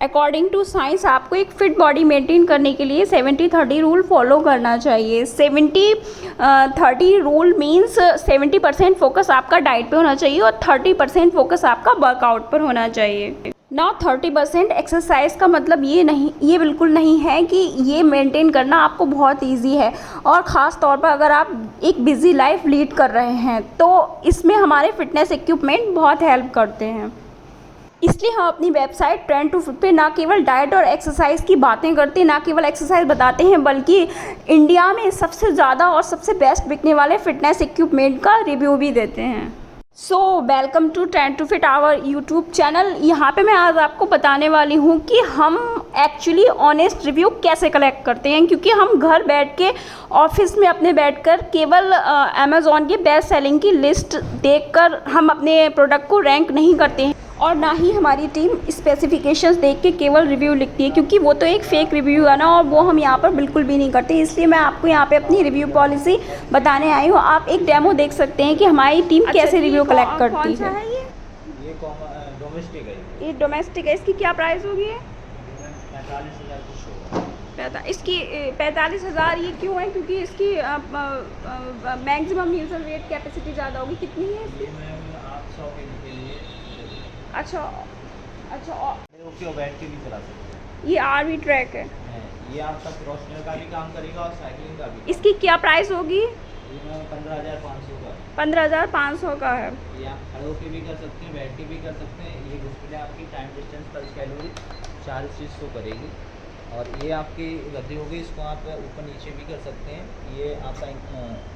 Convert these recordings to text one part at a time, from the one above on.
According to science आपको एक fit body maintain करने के लिए 70-30 रूल फॉलो करना चाहिए। 70-30 रूल मीन्स 70% फोकस आपका डाइट पे होना चाहिए और 30% फोकस आपका वर्कआउट पर होना चाहिए। ना 30% एक्सरसाइज का मतलब ये बिल्कुल नहीं है कि ये मेंटेन करना आपको बहुत इजी है, और ख़ास तौर पर अगर आप एक बिज़ी लाइफ लीड कर रहे हैं तो इसमें हमारे फिटनेस इक्विपमेंट बहुत हेल्प करते हैं। इसलिए हम अपनी वेबसाइट ट्रेंड टू फिट पे ना केवल डाइट और एक्सरसाइज की बातें करते हैं, ना केवल एक्सरसाइज बताते हैं, बल्कि इंडिया में सबसे ज़्यादा और सबसे बेस्ट बिकने वाले फिटनेस इक्विपमेंट का रिव्यू भी देते हैं। So welcome to Trend to Fit our YouTube channel. यहाँ पे मैं आज आपको बताने वाली हूँ कि हम एक्चुअली ऑनेस्ट रिव्यू कैसे कलेक्ट करते हैं, क्योंकि हम घर बैठ के ऑफिस में अपने बैठकर केवल अमेज़ॉन की बेस्ट सेलिंग की लिस्ट देखकर हम अपने प्रोडक्ट को रैंक नहीं करते हैं, और ना ही हमारी टीम स्पेसिफिकेशंस देख के केवल रिव्यू लिखती है, क्योंकि वो तो एक फ़ेक रिव्यू है ना, और वो हम यहाँ पर बिल्कुल भी नहीं करते। इसलिए मैं आपको यहाँ पे अपनी रिव्यू पॉलिसी बताने आई हूँ। आप एक डेमो देख सकते हैं कि हमारी टीम कैसे रिव्यू कलेक्ट करती है। ये डोमेस्टिक है। ये डोमेस्टिक है। इसकी क्या प्राइस होगी? 45,000 कुछ होगा। इसकी 45,000 ये क्यों है? क्योंकि इसकी मैक्सिमम यूजर वेट कैपेसिटी ज़्यादा होगी। कितनी है इसकी? 800 के लिए। अच्छा। ओके, और बैठ के भी चला सकते हैं। ये RV ट्रैक है। ये आपका क्रॉसनर का भी काम करेगा और साइकिलिंग का भी। इसकी क्या प्राइस होगी? ये 15,500 का। 15,500 का है। ये आप खड़े होके भी कर सकते हैं, बैठ के भी कर सकते हैं। ये डिस्प्ले आपकी टाइम डिस्टेंस पल्स कैलोरी 4 चीज़ शो करेगी, और ये आपकी गद्दी होगी, इसको आप ऊपर नीचे भी कर सकते हैं। ये आपका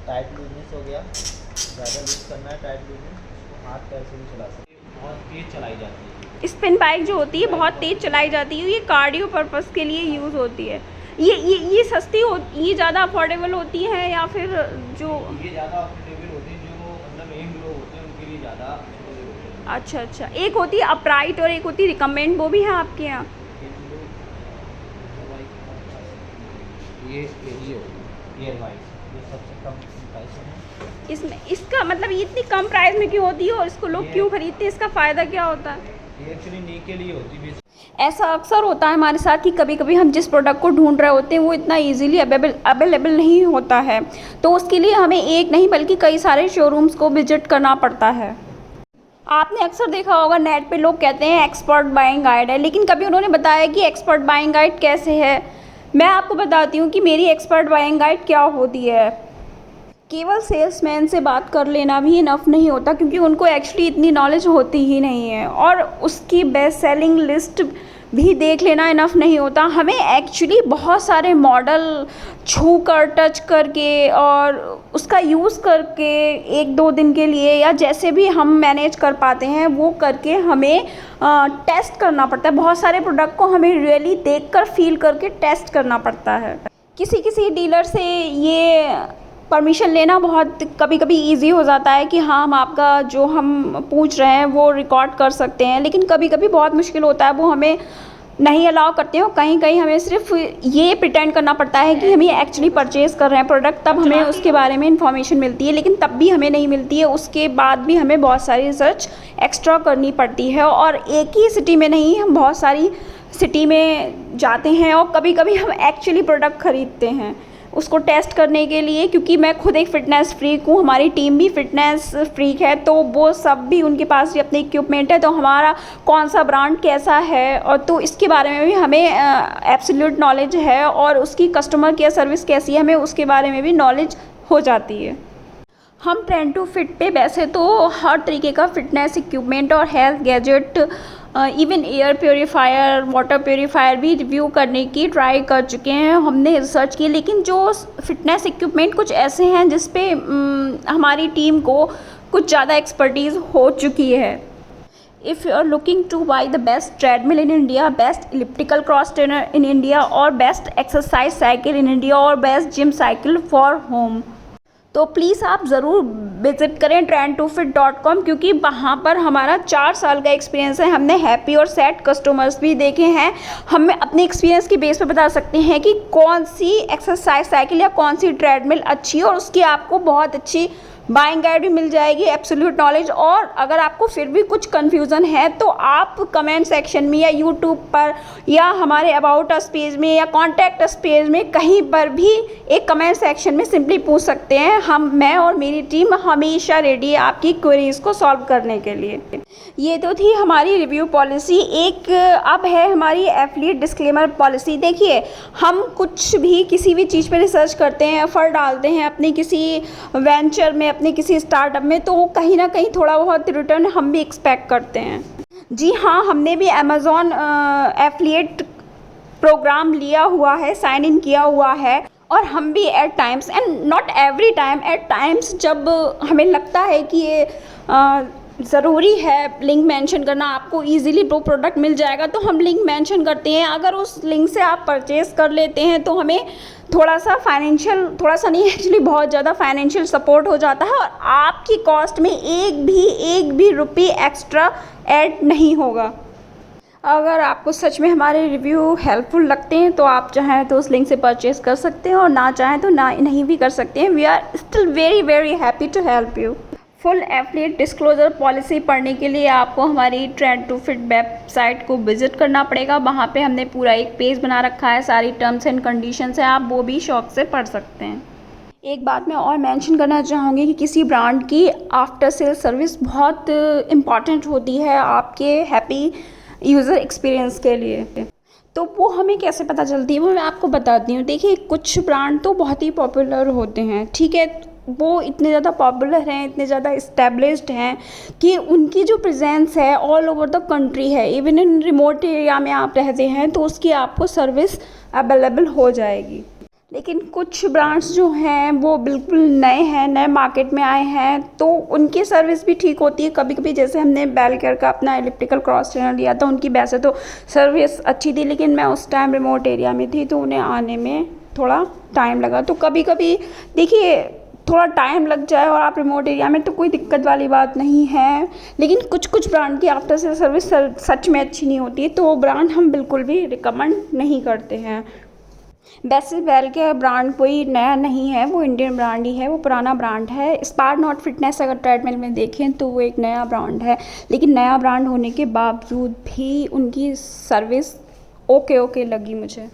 टाइट लूजनेस हो गया, ज़्यादा लूज करना है टाइट लूजनेस, इसको हाथ पैर से भी चला सकते हैं। बहुत तेज़ चलाई जाती है। स्पिन बाइक जो होती है बहुत तेज़ चलाई जाती है। ये कार्डियो पर्पस के लिए यूज़ होती है। ये सस्ती ये ज़्यादा अफोर्डेबल होती है या फिर जो ये ज़्यादा अफोर्डेबल होती है, जो मतलब एम लोग होते हैं उनके लिए ज़्यादा अफोर्डेबल होती है। अच्छा। एक होती है अपराइट और एक होती है रिकमेंड, वो भी है आपके यहाँ? ये सबसे कम प्राइस है। इसमें इसका मतलब ये इतनी कम प्राइस में क्यों होती है और इसको लोग क्यों खरीदते हैं? इसका फ़ायदा क्या होता है? ये एक्चुअली नी के लिए होती है। ऐसा अक्सर होता है हमारे साथ कि कभी कभी हम जिस प्रोडक्ट को ढूंढ रहे होते हैं वो इतना इजीली अवेलेबल नहीं होता है, तो उसके लिए हमें एक नहीं बल्कि कई सारे शोरूम्स को विजिट करना पड़ता है। आपने अक्सर देखा होगा नेट पे लोग कहते हैं एक्सपर्ट बाइंग गाइड है, लेकिन कभी उन्होंने बताया कि एक्सपर्ट बाइंग गाइड कैसे है। मैं आपको बताती हूँ कि मेरी एक्सपर्ट बाइंग गाइड क्या होती है। केवल सेल्समैन से बात कर लेना भी इनफ नहीं होता, क्योंकि उनको एक्चुअली इतनी नॉलेज होती ही नहीं है, और उसकी बेस्ट सेलिंग लिस्ट भी देख लेना इनफ नहीं होता। हमें एक्चुअली बहुत सारे मॉडल छू कर टच करके और उसका यूज़ करके 1-2 दिन के लिए या जैसे भी हम मैनेज कर पाते हैं वो करके हमें टेस्ट करना पड़ता है। बहुत सारे प्रोडक्ट को हमें रियली देखकर फील करके टेस्ट करना पड़ता है। किसी डीलर से ये परमिशन लेना बहुत कभी इजी हो जाता है कि हाँ हम आपका जो हम पूछ रहे हैं वो रिकॉर्ड कर सकते हैं, लेकिन कभी बहुत मुश्किल होता है, वो हमें नहीं अलाउ करते हो। कहीं हमें सिर्फ ये प्रिटेंड करना पड़ता है कि हम ये एक्चुअली परचेज़ कर रहे हैं प्रोडक्ट, तब हमें उसके बारे में इंफॉर्मेशन मिलती है, लेकिन तब भी हमें नहीं मिलती है। उसके बाद भी हमें बहुत सारी रिसर्च एक्स्ट्रा करनी पड़ती है, और एक ही सिटी में नहीं, हम बहुत सारी सिटी में जाते हैं और कभी हम एक्चुअली प्रोडक्ट ख़रीदते हैं उसको टेस्ट करने के लिए। क्योंकि मैं खुद एक फ़िटनेस फ्रीक हूँ, हमारी टीम भी फ़िटनेस फ्रीक है, तो वो सब भी उनके पास भी अपने इक्विपमेंट है, तो हमारा कौन सा ब्रांड कैसा है और तो इसके बारे में भी हमें एब्सोल्यूट नॉलेज है, और उसकी कस्टमर केयर सर्विस कैसी है हमें उसके बारे में भी नॉलेज हो जाती है। हम ट्रेंड टू फिट पे वैसे तो हर तरीके का फ़िटनेस इक्विपमेंट और health gadget, even air purifier, water purifier भी रिव्यू करने की ट्राई कर चुके हैं, हमने रिसर्च की। लेकिन जो फिटनेस इक्विपमेंट कुछ ऐसे हैं जिस पे हमारी टीम को कुछ ज़्यादा एक्सपर्टीज़ हो चुकी है। If you are looking to buy the best treadmill in India, best elliptical cross trainer in India, और best exercise cycle in India, और best gym cycle for home, तो प्लीज़ आप ज़रूर विज़िट करें trend2fit.com, क्योंकि वहाँ पर हमारा 4 साल का एक्सपीरियंस है। हमने हैप्पी और सैड कस्टमर्स भी देखे हैं। हम अपने एक्सपीरियंस की बेस पर बता सकते हैं कि कौन सी एक्सरसाइज साइकिल या कौन सी ट्रेडमिल अच्छी है और उसकी आपको बहुत अच्छी बाइंग गाइड भी मिल जाएगी, एब्सोल्यूट नॉलेज। और अगर आपको फिर भी कुछ कन्फ्यूज़न है तो आप कमेंट सेक्शन में या यूट्यूब पर या हमारे अबाउट अस पेज में या कॉन्टैक्ट अस पेज में कहीं पर भी एक कमेंट सेक्शन में सिंपली पूछ सकते हैं। मैं और मेरी टीम हमेशा रेडी है आपकी क्वेरीज़ को सॉल्व करने के लिए। ये तो थी हमारी रिव्यू पॉलिसी। एक अब है हमारी एफिलिएट डिस्क्लेमर पॉलिसी। देखिए, हम कुछ भी किसी भी चीज़ पे रिसर्च करते हैं, एफर्ट डालते हैं अपनी किसी वेंचर में, अपने किसी स्टार्टअप में, तो कहीं ना कहीं थोड़ा बहुत रिटर्न हम भी एक्सपेक्ट करते हैं। जी हाँ, हमने भी अमेज़ॉन एफिलिएट प्रोग्राम लिया हुआ है, साइन इन किया हुआ है। और हम भी at times, and not every time, at times जब हमें लगता है कि ये ज़रूरी है लिंक मेंशन करना, आपको इजीली वो प्रोडक्ट मिल जाएगा, तो हम लिंक मेंशन करते हैं। अगर उस लिंक से आप परचेज़ कर लेते हैं तो हमें थोड़ा सा फाइनेंशियल, थोड़ा सा नहीं एक्चुअली बहुत ज़्यादा फाइनेंशियल सपोर्ट हो जाता है और आपकी कॉस्ट में एक भी रुपये एक्स्ट्रा ऐड नहीं होगा। अगर आपको सच में हमारे रिव्यू हेल्पफुल लगते हैं तो आप चाहें तो उस लिंक से परचेज़ कर सकते हैं और ना चाहें तो नहीं भी कर सकते हैं। We are still very happy to help you. Full affiliate disclosure policy पढ़ने के लिए आपको हमारी ट्रेंड टू फिट वेबसाइट को विजिट करना पड़ेगा। वहाँ पे हमने पूरा एक पेज बना रखा है, सारी टर्म्स एंड कंडीशंस हैं, आप वो भी शौक से पढ़ सकते हैं। एक बात मैं और मेंशन करना चाहूँगी कि किसी ब्रांड की आफ्टर सेल सर्विस बहुत इम्पॉर्टेंट होती है आपके हैप्पी यूज़र एक्सपीरियंस के लिए। तो वो हमें कैसे पता चलती है वो मैं आपको बताती हूँ। देखिए, कुछ ब्रांड तो बहुत ही पॉपुलर होते हैं, ठीक है, वो इतने ज़्यादा पॉपुलर हैं, इतने ज़्यादा इस्टेब्लिश्ड हैं कि उनकी जो प्रेजेंस है ऑल ओवर द कंट्री है। इवन इन रिमोट एरिया में आप रहते हैं तो उसकी आपको सर्विस अवेलेबल हो जाएगी। लेकिन कुछ ब्रांड्स जो हैं वो बिल्कुल नए हैं, नए मार्केट में आए हैं, तो उनकी सर्विस भी ठीक होती है कभी कभी। जैसे हमने बेल केयर का अपना इलेक्ट्रिकल क्रॉस ट्रेनर लिया था, उनकी वैसे तो सर्विस अच्छी थी, लेकिन मैं उस टाइम रिमोट एरिया में थी तो उन्हें आने में थोड़ा टाइम लगा। तो कभी कभी देखिए, थोड़ा टाइम लग जाए और आप रिमोट एरिया में तो कोई दिक्कत वाली बात नहीं है। लेकिन कुछ ब्रांड की आफ्टर सेल सर्विस सच में अच्छी नहीं होती है, तो वो ब्रांड हम बिल्कुल भी रिकमेंड नहीं करते हैं। वैसे बेल केयर ब्रांड कोई नया नहीं है, वो इंडियन ब्रांड ही है, वो पुराना ब्रांड है। स्पार्क नॉट फिटनेस अगर ट्रेडमिल में देखें तो वो एक नया ब्रांड है, लेकिन नया ब्रांड होने के बावजूद भी उनकी सर्विस ओके लगी मुझे।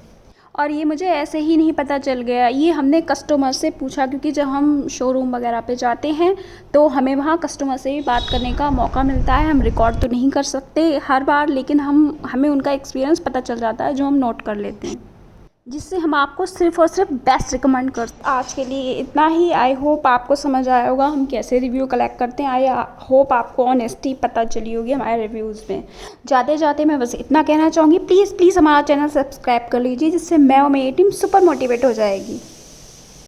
और ये मुझे ऐसे ही नहीं पता चल गया, ये हमने कस्टमर से पूछा, क्योंकि जब हम शोरूम वगैरह पे जाते हैं तो हमें वहाँ कस्टमर से भी बात करने का मौका मिलता है। हम रिकॉर्ड तो नहीं कर सकते हर बार, लेकिन हमें उनका एक्सपीरियंस पता चल जाता है जो हम नोट कर लेते हैं, जिससे हम आपको सिर्फ़ और सिर्फ बेस्ट रिकमेंड कर। आज के लिए इतना ही। आई होप आपको समझ आया होगा हम कैसे रिव्यू कलेक्ट करते हैं। आई होप आपको ऑनेस्टी पता चली होगी हमारे रिव्यूज़ में। जाते मैं बस इतना कहना चाहूँगी, प्लीज़ हमारा चैनल सब्सक्राइब कर लीजिए, जिससे मैं और मेरी टीम सुपर मोटिवेट हो जाएगी।